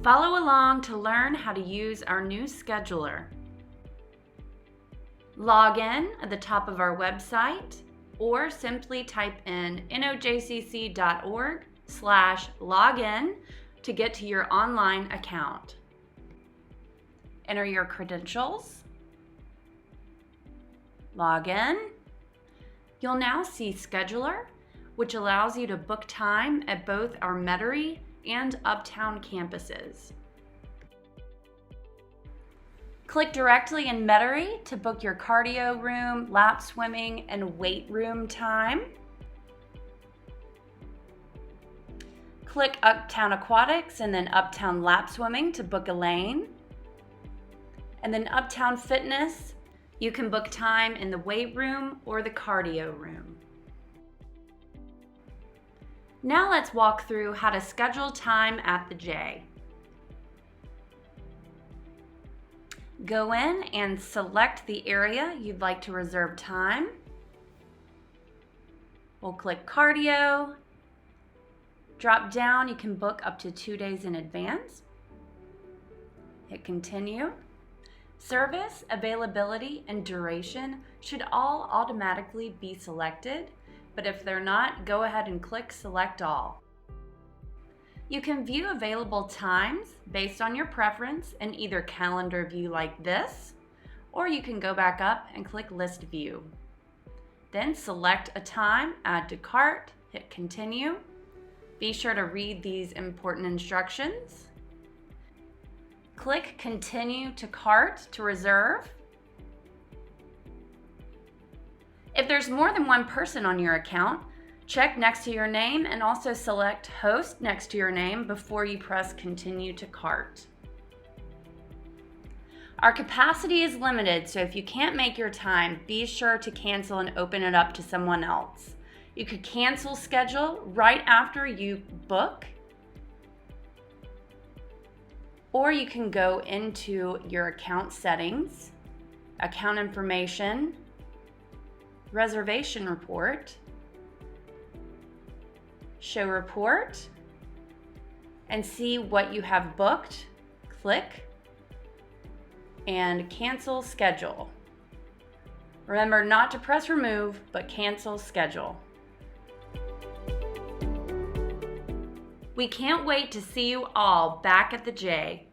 Follow along to learn how to use our new scheduler. Log in at the top of our website or simply type in nojcc.org/login to get to your online account. Enter your credentials. Log in. You'll now see Scheduler, which allows you to book time at both our Metairie and Uptown campuses. Click directly in Metairie to book your cardio room, lap swimming, and weight room time. Click Uptown Aquatics and then Uptown Lap Swimming to book a lane. And then Uptown Fitness, you can book time in the weight room or the cardio room. Now let's walk through how to schedule time at the J. Go in and select the area you'd like to reserve time. We'll click cardio. Drop down, you can book up to 2 days in advance. Hit continue. Service, availability, and duration should all automatically be selected, but if they're not, go ahead and click select all. You can view available times based on your preference in either calendar view like this, or you can go back up and click list view. Then select a time, add to cart, hit continue. Be sure to read these important instructions. Click continue to cart to reserve. If there's more than one person on your account, check next to your name and also select host next to your name before you press continue to cart. Our capacity is limited, so if you can't make your time, be sure to cancel and open it up to someone else. You could cancel schedule right after you book, or you can go into your account settings, account information, reservation report, show report, and see what you have booked. Click and cancel schedule. Remember not to press remove, but cancel schedule. We can't wait to see you all back at the J.